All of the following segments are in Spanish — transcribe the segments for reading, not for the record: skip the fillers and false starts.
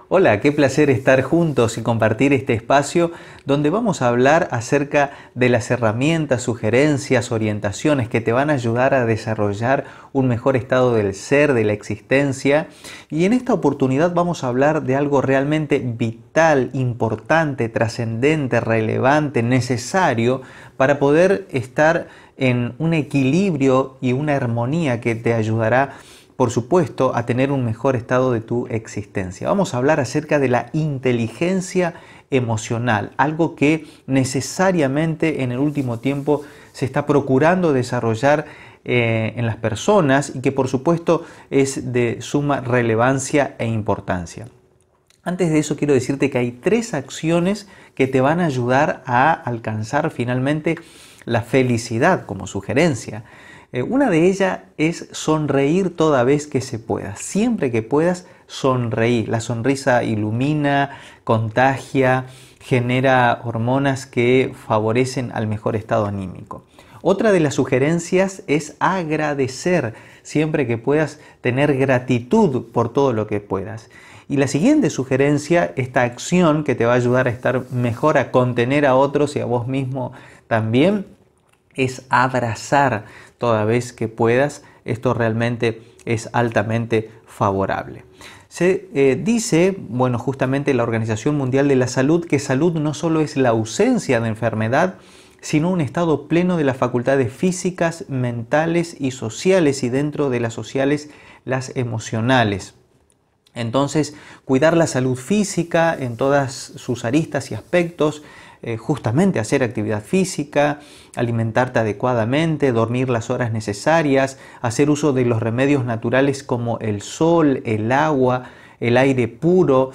Hola, qué placer estar juntos y compartir este espacio donde vamos a hablar acerca de las herramientas, sugerencias, orientaciones que te van a ayudar a desarrollar un mejor estado del ser, de la existencia. Y en esta oportunidad vamos a hablar de algo realmente vital, importante, trascendente, relevante, necesario para poder estar en un equilibrio y una armonía que te ayudará, por supuesto, a tener un mejor estado de tu existencia. Vamos a hablar acerca de la inteligencia emocional, algo que necesariamente en el último tiempo se está procurando desarrollar en las personas y que por supuesto es de suma relevancia e importancia. Antes de eso quiero decirte que hay 3 acciones que te van a ayudar a alcanzar finalmente la felicidad como sugerencia. Una de ellas es sonreír toda vez que se pueda. Siempre que puedas, sonreír. La sonrisa ilumina, contagia, genera hormonas que favorecen al mejor estado anímico. Otra de las sugerencias es agradecer. Siempre que puedas, tener gratitud por todo lo que puedas. Y la siguiente sugerencia, esta acción que te va a ayudar a estar mejor, a contener a otros y a vos mismo también, es abrazar toda vez que puedas. Esto realmente es altamente favorable. Se dice, justamente la Organización Mundial de la Salud, que salud no solo es la ausencia de enfermedad, sino un estado pleno de las facultades físicas, mentales y sociales, y dentro de las sociales, las emocionales. Entonces, cuidar la salud física en todas sus aristas y aspectos, justamente hacer actividad física, alimentarte adecuadamente, dormir las horas necesarias, hacer uso de los remedios naturales como el sol, el agua, el aire puro,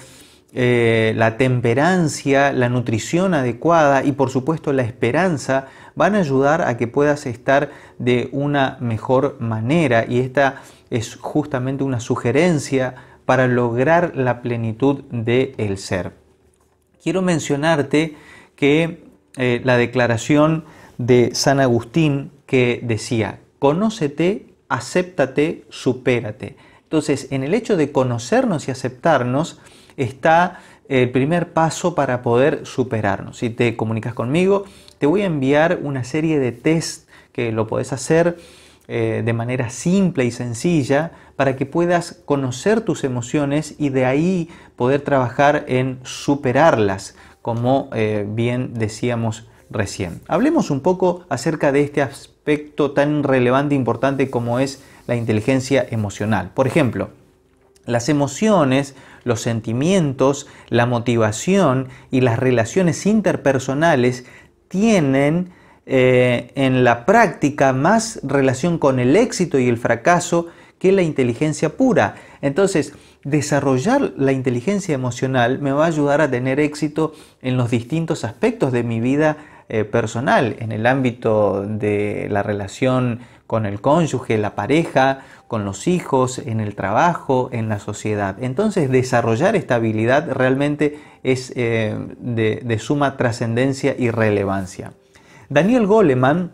la temperancia, la nutrición adecuada y por supuesto la esperanza van a ayudar a que puedas estar de una mejor manera, y esta es justamente una sugerencia para lograr la plenitud del ser. Quiero mencionarte que la declaración de San Agustín, que decía: conócete, acéptate, supérate. Entonces, en el hecho de conocernos y aceptarnos está el primer paso para poder superarnos. Si te comunicas conmigo, te voy a enviar una serie de test que lo podés hacer de manera simple y sencilla para que puedas conocer tus emociones y de ahí poder trabajar en superarlas, como bien decíamos recién. Hablemos un poco acerca de este aspecto tan relevante e importante como es la inteligencia emocional. Por ejemplo, las emociones, los sentimientos, la motivación y las relaciones interpersonales tienen en la práctica más relación con el éxito y el fracaso que la inteligencia pura. Entonces, desarrollar la inteligencia emocional me va a ayudar a tener éxito en los distintos aspectos de mi vida personal, en el ámbito de la relación con el cónyuge, la pareja, con los hijos, en el trabajo, en la sociedad. Entonces, desarrollar esta habilidad realmente es de suma trascendencia y relevancia. Daniel Goleman,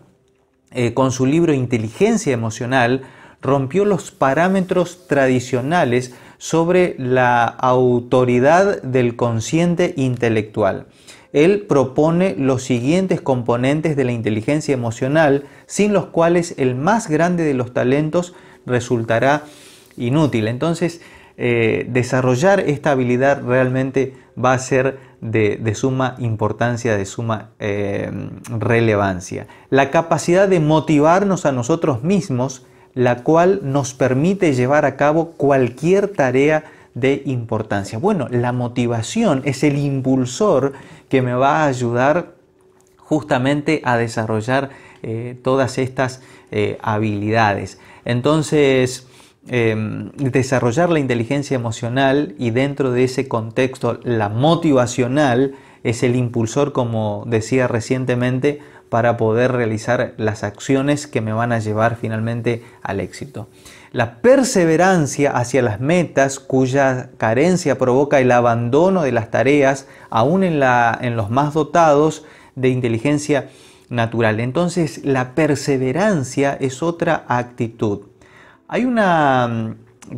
con su libro Inteligencia Emocional, rompió los parámetros tradicionales sobre la autoridad del consciente intelectual. Él propone los siguientes componentes de la inteligencia emocional, sin los cuales el más grande de los talentos resultará inútil. Entonces, desarrollar esta habilidad realmente va a ser de suma importancia, de suma relevancia. La capacidad de motivarnos a nosotros mismos, la cual nos permite llevar a cabo cualquier tarea de importancia. Bueno, la motivación es el impulsor que me va a ayudar justamente a desarrollar todas estas habilidades. Entonces, desarrollar la inteligencia emocional, y dentro de ese contexto la motivacional, es el impulsor, como decía recientemente, para poder realizar las acciones que me van a llevar finalmente al éxito. La perseverancia hacia las metas, cuya carencia provoca el abandono de las tareas, aún en los más dotados de inteligencia natural. Entonces, la perseverancia es otra actitud. Hay una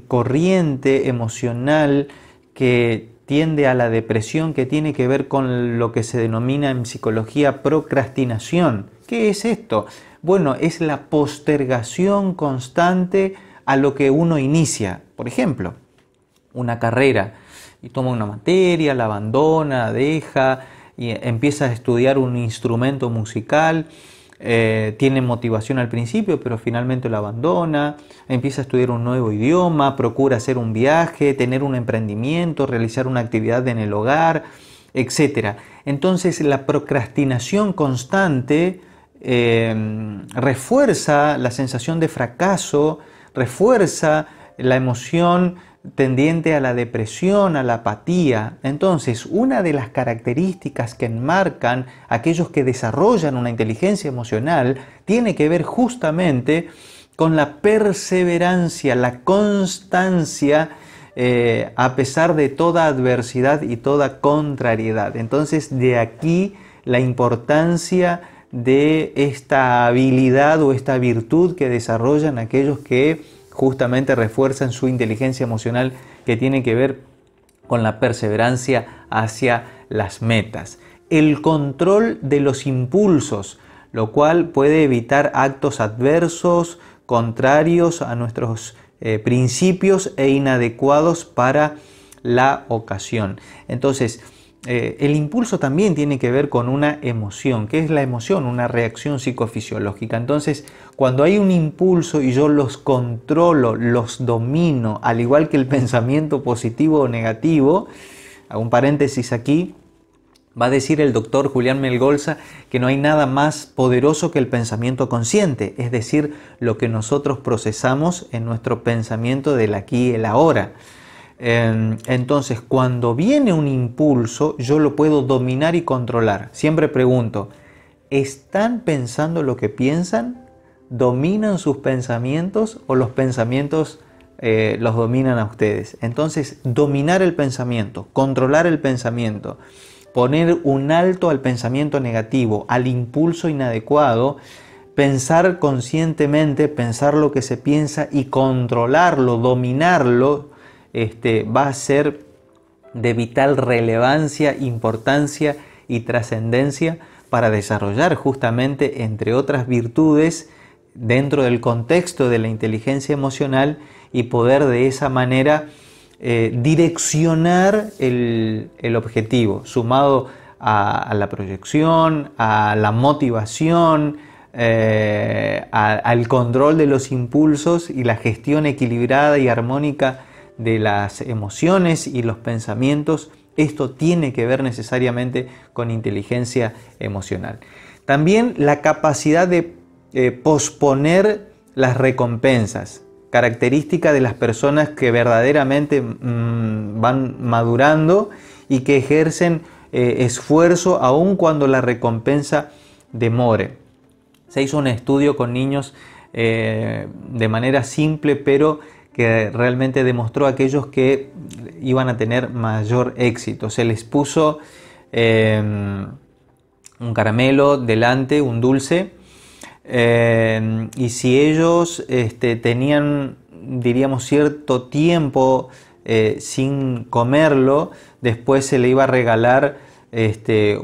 corriente emocional que tiende a la depresión, que tiene que ver con lo que se denomina en psicología procrastinación. ¿Qué es esto? Bueno, es la postergación constante a lo que uno inicia. Por ejemplo, una carrera y toma una materia, la abandona, la deja y empieza a estudiar un instrumento musical. Tiene motivación al principio, pero finalmente lo abandona, empieza a estudiar un nuevo idioma, procura hacer un viaje, tener un emprendimiento, realizar una actividad en el hogar, etc. Entonces la procrastinación constante refuerza la sensación de fracaso, refuerza la emoción tendiente a la depresión, a la apatía. Entonces, una de las características que enmarcan a aquellos que desarrollan una inteligencia emocional tiene que ver justamente con la perseverancia, la constancia, a pesar de toda adversidad y toda contrariedad. Entonces, de aquí la importancia de esta habilidad o esta virtud que desarrollan aquellos que justamente refuerzan su inteligencia emocional, que tiene que ver con la perseverancia hacia las metas. El control de los impulsos, lo cual puede evitar actos adversos, contrarios a nuestros principios e inadecuados para la ocasión. Entonces, el impulso también tiene que ver con una emoción. ¿Qué es la emoción? Una reacción psicofisiológica. Entonces, cuando hay un impulso y yo los controlo, los domino, al igual que el pensamiento positivo o negativo, hago un paréntesis aquí, va a decir el doctor Julián Melgolza que no hay nada más poderoso que el pensamiento consciente, es decir, lo que nosotros procesamos en nuestro pensamiento del aquí y el ahora. Entonces, cuando viene un impulso, yo lo puedo dominar y controlar. Siempre pregunto, ¿están pensando lo que piensan? ¿Dominan sus pensamientos o los pensamientos los dominan a ustedes? Entonces, dominar el pensamiento, controlar el pensamiento, poner un alto al pensamiento negativo, al impulso inadecuado, pensar conscientemente, pensar lo que se piensa y controlarlo, dominarlo, va a ser de vital relevancia, importancia y trascendencia para desarrollar justamente, entre otras virtudes, dentro del contexto de la inteligencia emocional y poder de esa manera direccionar el objetivo, sumado a la proyección, a la motivación, al control de los impulsos y la gestión equilibrada y armónica de las emociones y los pensamientos. Esto tiene que ver necesariamente con inteligencia emocional. También la capacidad de posponer las recompensas, característica de las personas que verdaderamente van madurando y que ejercen esfuerzo aun cuando la recompensa demore. Se hizo un estudio con niños de manera simple, pero que realmente demostró a aquellos que iban a tener mayor éxito. Se les puso un caramelo delante, un dulce, y si ellos tenían, diríamos, cierto tiempo sin comerlo, después se le iba a regalar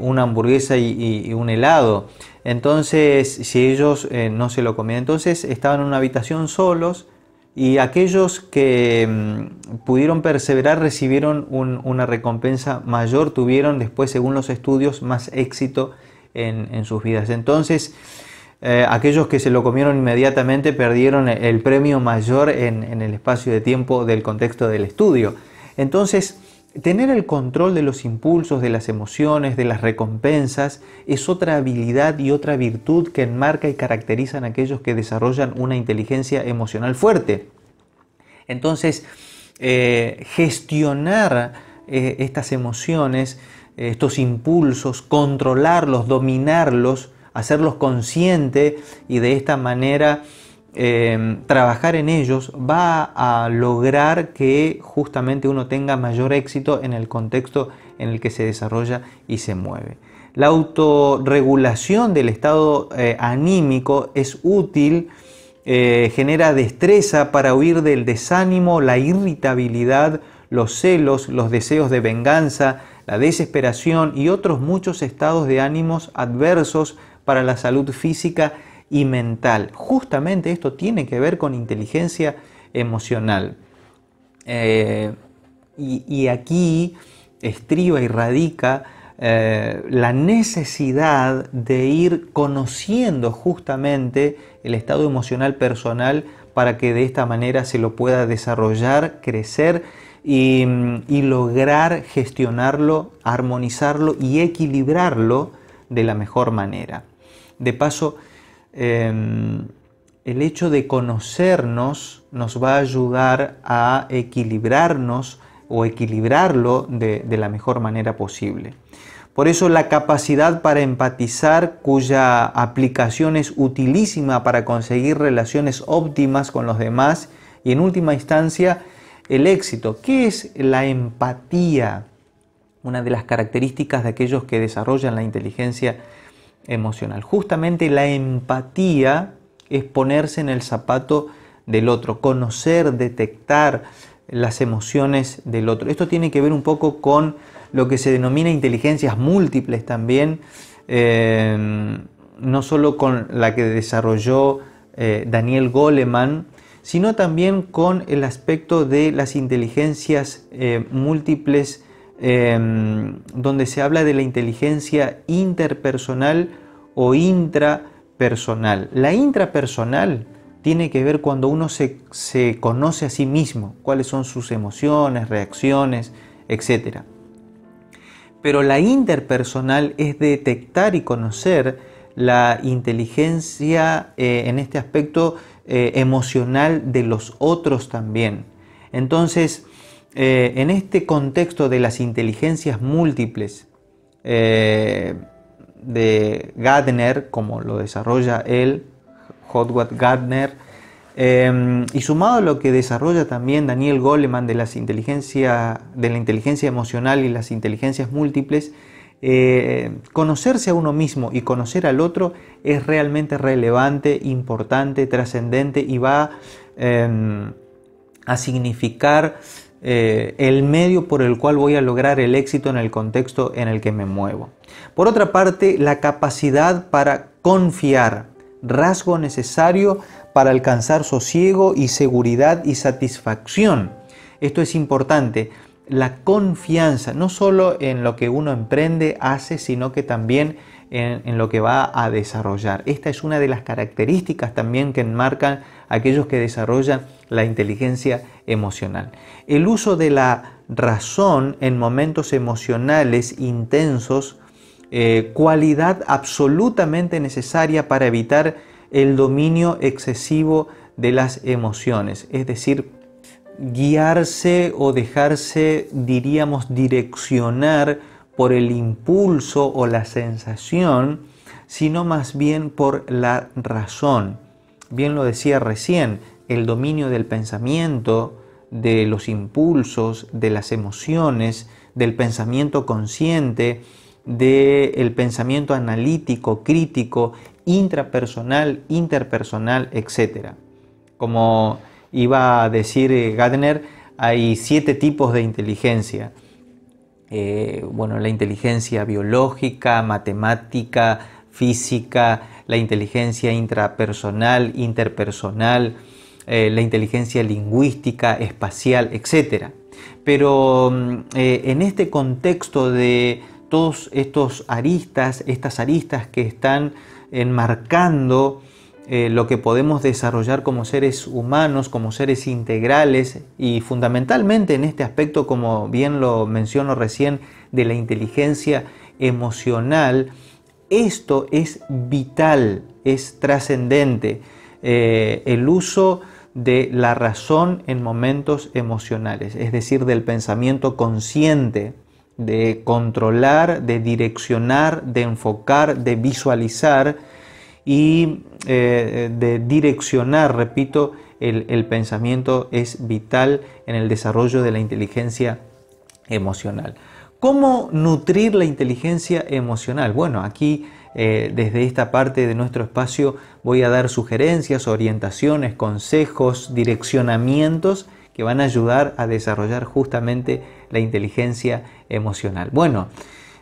una hamburguesa y un helado. Entonces, si ellos no se lo comían, entonces estaban en una habitación solos, y aquellos que pudieron perseverar recibieron una recompensa mayor, tuvieron después, según los estudios, más éxito en sus vidas. Entonces, aquellos que se lo comieron inmediatamente perdieron el premio mayor en el espacio de tiempo del contexto del estudio. Entonces, tener el control de los impulsos, de las emociones, de las recompensas, es otra habilidad y otra virtud que enmarca y caracterizan a aquellos que desarrollan una inteligencia emocional fuerte. Entonces, gestionar estas emociones, estos impulsos, controlarlos, dominarlos, hacerlos consciente y de esta manera trabajar en ellos, va a lograr que justamente uno tenga mayor éxito en el contexto en el que se desarrolla y se mueve. La autorregulación del estado anímico es útil, genera destreza para huir del desánimo, la irritabilidad, los celos, los deseos de venganza, la desesperación y otros muchos estados de ánimos adversos para la salud física y mental. Justamente esto tiene que ver con inteligencia emocional. Y aquí estriba y radica la necesidad de ir conociendo justamente el estado emocional personal para que de esta manera se lo pueda desarrollar, crecer y lograr gestionarlo, armonizarlo y equilibrarlo de la mejor manera. De paso, el hecho de conocernos nos va a ayudar a equilibrarnos o equilibrarlo de la mejor manera posible. Por eso la capacidad para empatizar, cuya aplicación es utilísima para conseguir relaciones óptimas con los demás y en última instancia el éxito. ¿Qué es la empatía? Una de las características de aquellos que desarrollan la inteligencia emocional. Justamente la empatía es ponerse en el zapato del otro, conocer, detectar las emociones del otro. Esto tiene que ver un poco con lo que se denomina inteligencias múltiples también, no solo con la que desarrolló Daniel Goleman, sino también con el aspecto de las inteligencias múltiples, donde se habla de la inteligencia interpersonal o intrapersonal. La intrapersonal tiene que ver cuando uno se conoce a sí mismo, cuáles son sus emociones, reacciones, etc. Pero la interpersonal es detectar y conocer la inteligencia en este aspecto emocional de los otros también. Entonces, en este contexto de las inteligencias múltiples de Gardner, como lo desarrolla él, Howard Gardner, y sumado a lo que desarrolla también Daniel Goleman de la inteligencia emocional y las inteligencias múltiples, conocerse a uno mismo y conocer al otro es realmente relevante, importante, trascendente y va a significar el medio por el cual voy a lograr el éxito en el contexto en el que me muevo. Por otra parte, la capacidad para confiar, rasgo necesario para alcanzar sosiego y seguridad y satisfacción. Esto es importante. La confianza, no solo en lo que uno emprende, hace, sino que también en lo que va a desarrollar. Esta es una de las características también que enmarcan aquellos que desarrollan la inteligencia emocional. El uso de la razón en momentos emocionales intensos, cualidad absolutamente necesaria para evitar el dominio excesivo de las emociones, es decir, guiarse o dejarse, diríamos, direccionar por el impulso o la sensación, sino más bien por la razón. Bien lo decía recién, el dominio del pensamiento, de los impulsos, de las emociones, del pensamiento consciente, del pensamiento analítico, crítico, intrapersonal, interpersonal, etc. Como iba a decir Gardner, hay 7 tipos de inteligencia. La inteligencia biológica, matemática, física, la inteligencia intrapersonal, interpersonal, la inteligencia lingüística, espacial, etc. Pero en este contexto de todos estas aristas que están enmarcando lo que podemos desarrollar como seres humanos, como seres integrales y fundamentalmente en este aspecto, como bien lo menciono recién, de la inteligencia emocional, esto es vital, es trascendente, el uso de la razón en momentos emocionales, es decir, del pensamiento consciente, de controlar, de direccionar, de enfocar, de visualizar y de direccionar, repito, el pensamiento es vital en el desarrollo de la inteligencia emocional. ¿Cómo nutrir la inteligencia emocional? Bueno, aquí desde esta parte de nuestro espacio voy a dar sugerencias, orientaciones, consejos, direccionamientos que van a ayudar a desarrollar justamente la inteligencia emocional. Bueno,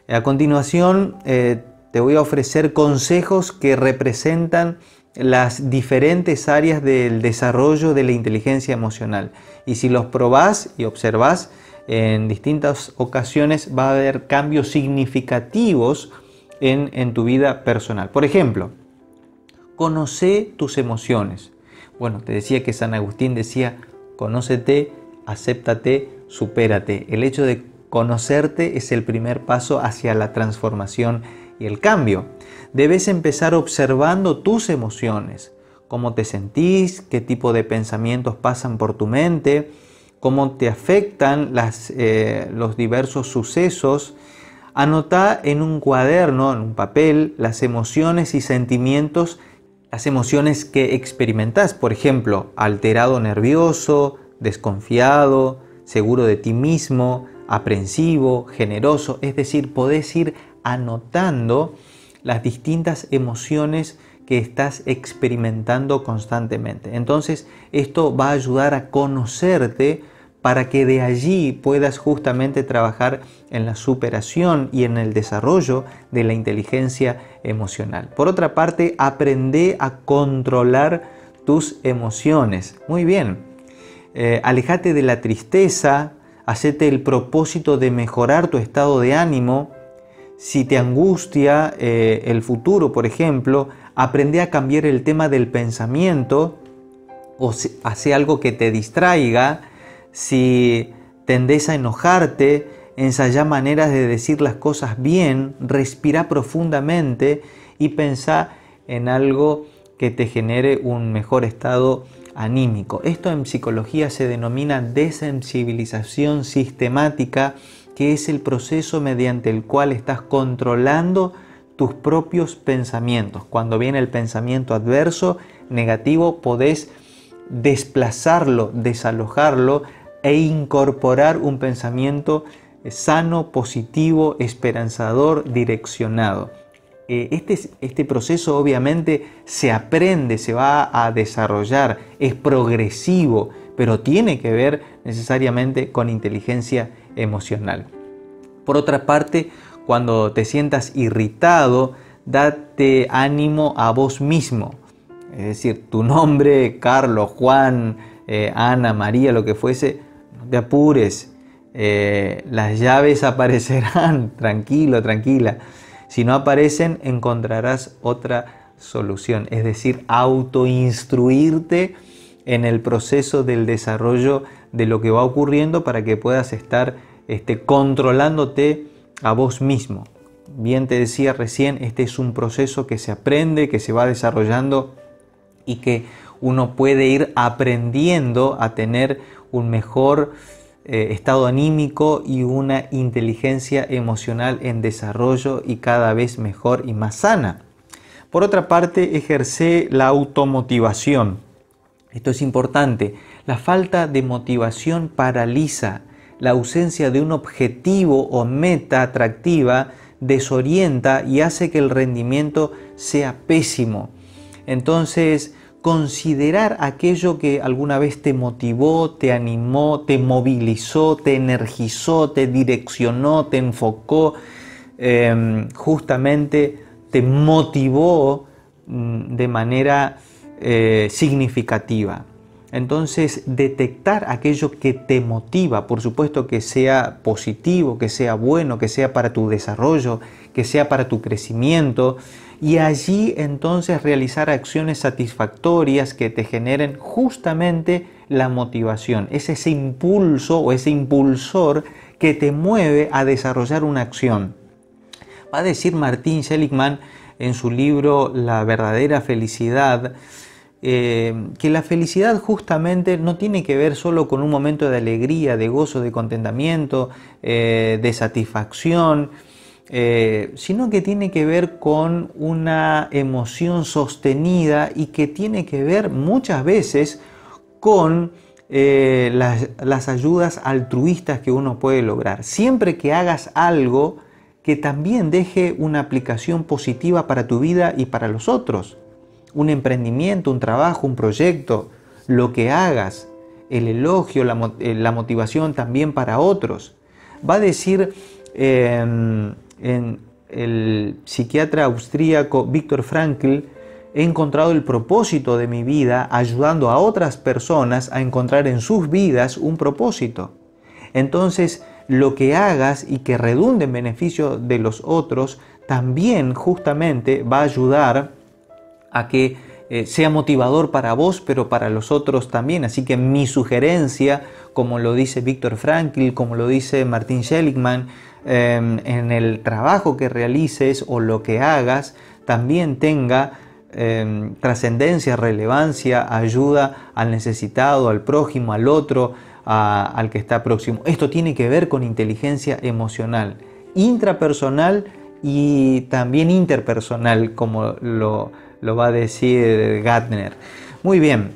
a continuación te voy a ofrecer consejos que representan las diferentes áreas del desarrollo de la inteligencia emocional. Y si los probás y observás en distintas ocasiones, va a haber cambios significativos en tu vida personal. Por ejemplo, conoce tus emociones. Bueno, te decía que San Agustín decía, conócete, acéptate, supérate. El hecho de conocerte es el primer paso hacia la transformación y el cambio. Debes empezar observando tus emociones, cómo te sentís, qué tipo de pensamientos pasan por tu mente, cómo te afectan los diversos sucesos. Anotá en un cuaderno, en un papel, las emociones y sentimientos, las emociones que experimentás. Por ejemplo, alterado nervioso, desconfiado, seguro de ti mismo, aprensivo, generoso. Es decir, podés ir anotando las distintas emociones que estás experimentando constantemente. Entonces, esto va a ayudar a conocerte para que de allí puedas justamente trabajar en la superación y en el desarrollo de la inteligencia emocional. Por otra parte, aprende a controlar tus emociones. Muy bien. Alejate de la tristeza, hacete el propósito de mejorar tu estado de ánimo. Si te angustia el futuro, por ejemplo, aprende a cambiar el tema del pensamiento o hace algo que te distraiga. Si tendés a enojarte, ensayá maneras de decir las cosas bien, respira profundamente y pensá en algo que te genere un mejor estado anímico. Esto en psicología se denomina desensibilización sistemática, que es el proceso mediante el cual estás controlando tus propios pensamientos. Cuando viene el pensamiento adverso, negativo, podés desplazarlo, desalojarlo e incorporar un pensamiento sano, positivo, esperanzador, direccionado. Este proceso obviamente se aprende, se va a desarrollar, es progresivo, pero tiene que ver necesariamente con inteligencia emocional. Por otra parte, cuando te sientas irritado, date ánimo a vos mismo. Es decir, tu nombre, Carlos, Juan, Ana, María, lo que fuese, no te apures. Las llaves aparecerán, tranquilo, tranquila. Si no aparecen, encontrarás otra solución. Es decir, autoinstruirte en el proceso del desarrollo de lo que va ocurriendo para que puedas estar controlándote a vos mismo. Bien te decía recién, este es un proceso que se aprende, que se va desarrollando y que uno puede ir aprendiendo a tener un mejor estado anímico y una inteligencia emocional en desarrollo y cada vez mejor y más sana. Por otra parte, ejerce la automotivación. Esto es importante. La falta de motivación paraliza. La ausencia de un objetivo o meta atractiva desorienta y hace que el rendimiento sea pésimo. Entonces, considerar aquello que alguna vez te motivó, te animó, te movilizó, te energizó, te direccionó, te enfocó, justamente te motivó de manera significativa. Entonces, detectar aquello que te motiva, por supuesto que sea positivo, que sea bueno, que sea para tu desarrollo, que sea para tu crecimiento, y allí entonces realizar acciones satisfactorias que te generen justamente la motivación. Es ese impulso o ese impulsor que te mueve a desarrollar una acción. Va a decir Martin Seligman en su libro La verdadera felicidad, que la felicidad justamente no tiene que ver solo con un momento de alegría, de gozo, de contentamiento, de satisfacción, sino que tiene que ver con una emoción sostenida y que tiene que ver muchas veces con las ayudas altruistas que uno puede lograr. Siempre que hagas algo que también deje una aplicación positiva para tu vida y para los otros. Un emprendimiento, un trabajo, un proyecto, lo que hagas, el elogio, la motivación también para otros. Va a decir en el psiquiatra austríaco Viktor Frankl: he encontrado el propósito de mi vida ayudando a otras personas a encontrar en sus vidas un propósito. Entonces, lo que hagas y que redunde en beneficio de los otros también justamente va a ayudar a que sea motivador para vos, pero para los otros también. Así que mi sugerencia, como lo dice Viktor Frankl, como lo dice Martin Seligman, en el trabajo que realices o lo que hagas, también tenga trascendencia, relevancia, ayuda al necesitado, al prójimo, al otro, al que está próximo. Esto tiene que ver con inteligencia emocional, intrapersonal y también interpersonal, como lo va a decir Gardner. Muy bien,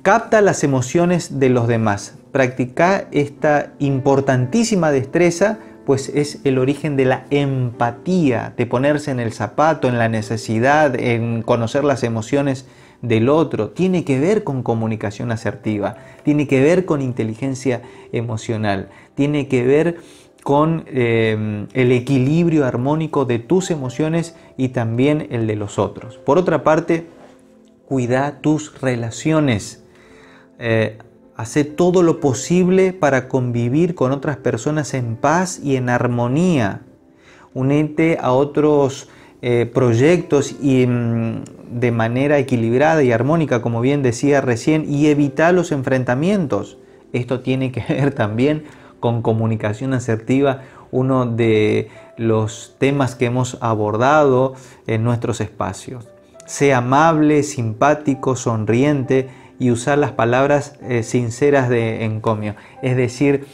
capta las emociones de los demás. Practica esta importantísima destreza, pues es el origen de la empatía, de ponerse en el zapato, en la necesidad, en conocer las emociones del otro. Tiene que ver con comunicación asertiva, tiene que ver con inteligencia emocional, tiene que ver con el equilibrio armónico de tus emociones y también el de los otros. Por otra parte, cuida tus relaciones. Hace todo lo posible para convivir con otras personas en paz y en armonía. Únete a otros proyectos y de manera equilibrada y armónica, como bien decía recién, y evita los enfrentamientos. Esto tiene que ver también con comunicación asertiva, uno de los temas que hemos abordado en nuestros espacios. Sé amable, simpático, sonriente y usar las palabras sinceras de encomio. Es decir,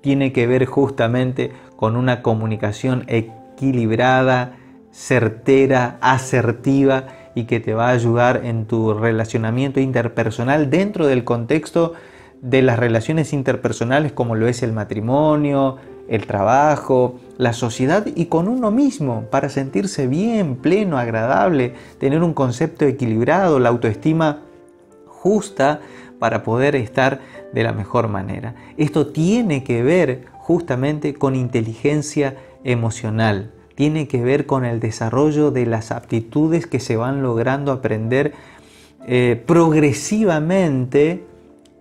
tiene que ver justamente con una comunicación equilibrada, certera, asertiva y que te va a ayudar en tu relacionamiento interpersonal dentro del contexto de las relaciones interpersonales como lo es el matrimonio, el trabajo, la sociedad y con uno mismo, para sentirse bien, pleno, agradable, tener un concepto equilibrado, la autoestima justa para poder estar de la mejor manera. Esto tiene que ver justamente con inteligencia emocional, tiene que ver con el desarrollo de las aptitudes que se van logrando aprender progresivamente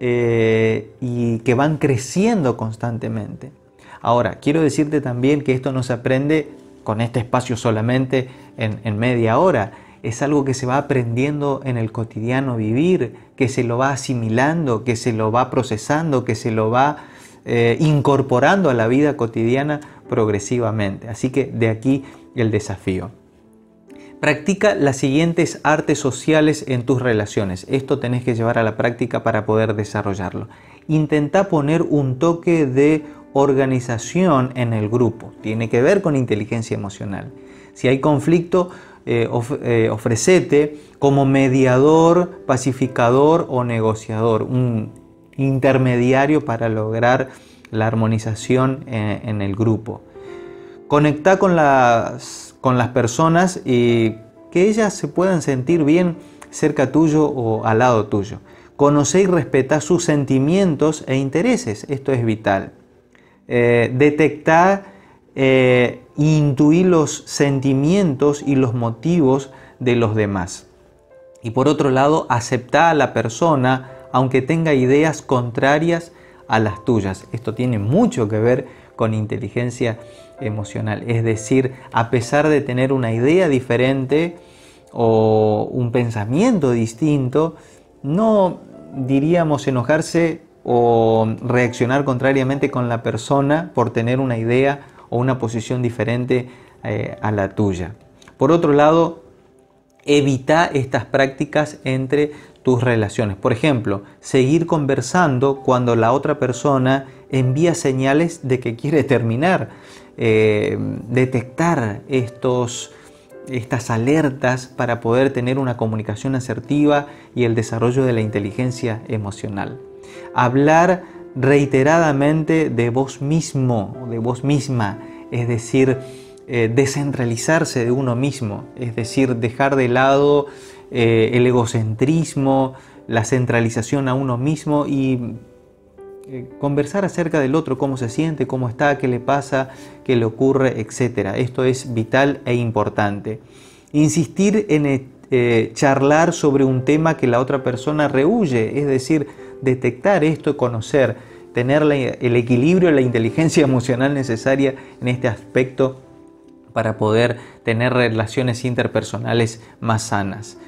y que van creciendo constantemente. Ahora, quiero decirte también que esto no se aprende con este espacio solamente en media hora. Es algo que se va aprendiendo en el cotidiano vivir, que se lo va asimilando, que se lo va procesando, que se lo va incorporando a la vida cotidiana progresivamente. Así que de aquí el desafío. Practica las siguientes artes sociales en tus relaciones. Esto tenés que llevar a la práctica para poder desarrollarlo. Intenta poner un toque de organización en el grupo. Tiene que ver con inteligencia emocional. Si hay conflicto, ofrecete como mediador, pacificador o negociador, un intermediario para lograr la armonización en el grupo. Conecta con las personas y que ellas se puedan sentir bien cerca tuyo o al lado tuyo. Conoce y respeta sus sentimientos e intereses. Esto es vital. Detectar e intuir los sentimientos y los motivos de los demás. Y por otro lado, aceptar a la persona aunque tenga ideas contrarias a las tuyas. Esto tiene mucho que ver con inteligencia emocional. Es decir, a pesar de tener una idea diferente o un pensamiento distinto, no diríamos enojarse o reaccionar contrariamente con la persona por tener una idea o una posición diferente a la tuya. Por otro lado, evita estas prácticas entre tus relaciones. Por ejemplo, seguir conversando cuando la otra persona envía señales de que quiere terminar. Detectar estas alertas para poder tener una comunicación asertiva y el desarrollo de la inteligencia emocional. Hablar reiteradamente de vos mismo o de vos misma, es decir, descentralizarse de uno mismo, es decir, dejar de lado el egocentrismo, la centralización a uno mismo y conversar acerca del otro, cómo se siente, cómo está, qué le pasa, qué le ocurre, etc. Esto es vital e importante. Insistir en charlar sobre un tema que la otra persona rehúye, es decir, detectar esto, conocer, tener el equilibrio, la inteligencia emocional necesaria en este aspecto para poder tener relaciones interpersonales más sanas.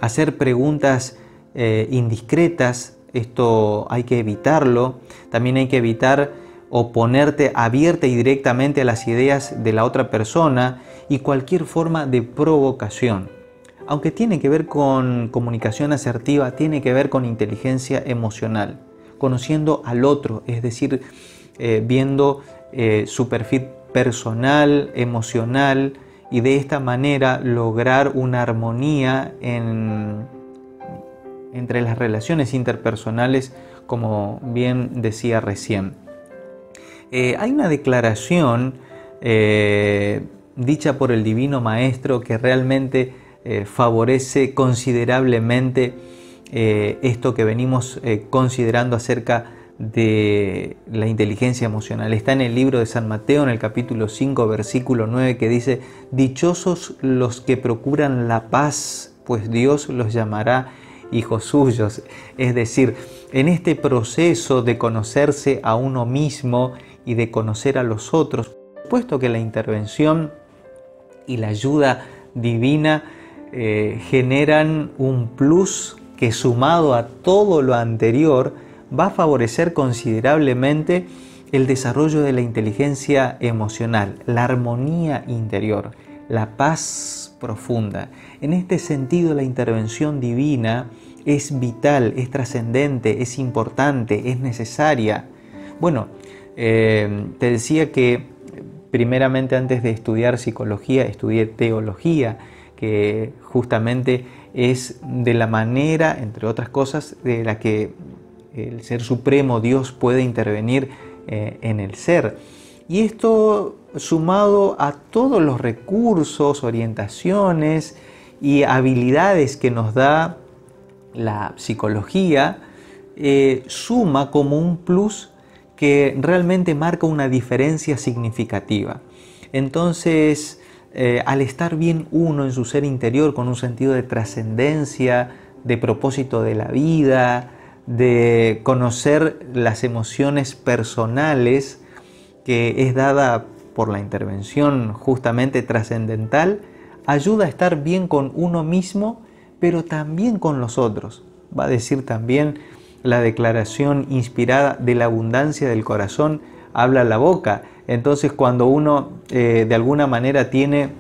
Hacer preguntas indiscretas, esto hay que evitarlo. También hay que evitar oponerte abierta y directamente a las ideas de la otra persona y cualquier forma de provocación. Aunque tiene que ver con comunicación asertiva, tiene que ver con inteligencia emocional, conociendo al otro, es decir, viendo su perfil personal, emocional, y de esta manera lograr una armonía entre las relaciones interpersonales, como bien decía recién. Hay una declaración dicha por el Divino Maestro que realmente favorece considerablemente esto que venimos considerando acerca de la inteligencia emocional. Está en el libro de San Mateo, en el capítulo 5, versículo 9, que dice: dichosos los que procuran la paz, pues Dios los llamará hijos suyos. Es decir, en este proceso de conocerse a uno mismo y de conocer a los otros, puesto que la intervención y la ayuda divina generan un plus que, sumado a todo lo anterior, va a favorecer considerablemente el desarrollo de la inteligencia emocional, la armonía interior, la paz profunda. En este sentido, la intervención divina es vital, es trascendente, es importante, es necesaria. Bueno, te decía que primeramente, antes de estudiar psicología, estudié teología, que justamente es de la manera, entre otras cosas, de la que el Ser Supremo, Dios, puede intervenir en el ser. Y esto, sumado a todos los recursos, orientaciones y habilidades que nos da la psicología, suma como un plus que realmente marca una diferencia significativa. Entonces, al estar bien uno en su ser interior, con un sentido de trascendencia, de propósito de la vida, de conocer las emociones personales, que es dada por la intervención justamente trascendental, ayuda a estar bien con uno mismo, pero también con los otros. Va a decir también la declaración inspirada: de la abundancia del corazón habla la boca. Entonces, cuando uno de alguna manera tiene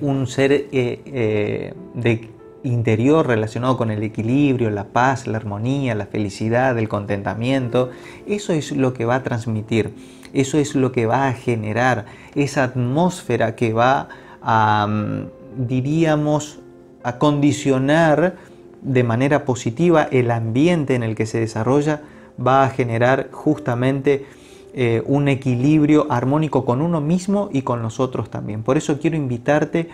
un ser de interior relacionado con el equilibrio, la paz, la armonía, la felicidad, el contentamiento, eso es lo que va a transmitir, eso es lo que va a generar esa atmósfera que va a, diríamos, a condicionar de manera positiva el ambiente en el que se desarrolla. Va a generar justamente un equilibrio armónico con uno mismo y con los otros también. Por eso quiero invitarte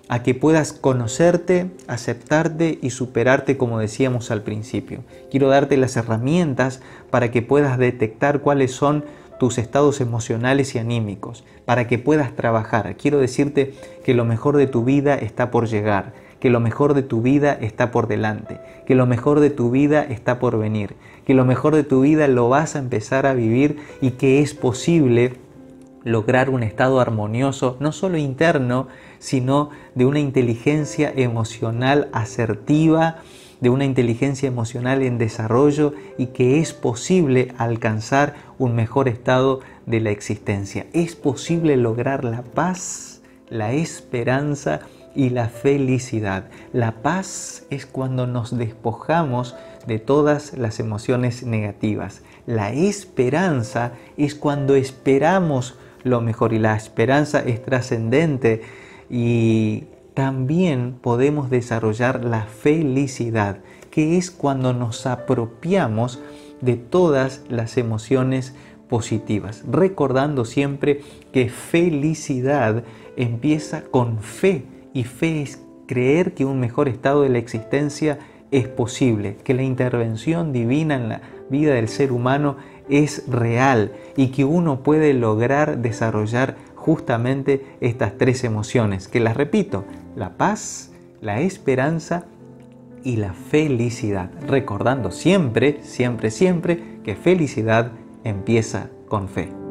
a que puedas conocerte, aceptarte y superarte, como decíamos al principio. Quiero darte las herramientas para que puedas detectar cuáles son tus estados emocionales y anímicos, para que puedas trabajar. Quiero decirte que lo mejor de tu vida está por llegar, que lo mejor de tu vida está por delante, que lo mejor de tu vida está por venir, que lo mejor de tu vida lo vas a empezar a vivir y que es posible lograr un estado armonioso, no solo interno, sino de una inteligencia emocional asertiva, de una inteligencia emocional en desarrollo, y que es posible alcanzar un mejor estado de la existencia. Es posible lograr la paz, la esperanza y la felicidad. La paz es cuando nos despojamos de todas las emociones negativas. La esperanza es cuando esperamos lo mejor, y la esperanza es trascendente, y también podemos desarrollar la felicidad, que es cuando nos apropiamos de todas las emociones positivas, recordando siempre que felicidad empieza con fe, y fe es creer que un mejor estado de la existencia es posible, que la intervención divina en la vida del ser humano es real y que uno puede lograr desarrollar justamente estas tres emociones, que las repito: la paz, la esperanza y la felicidad. Recordando siempre, siempre, siempre que felicidad empieza con fe.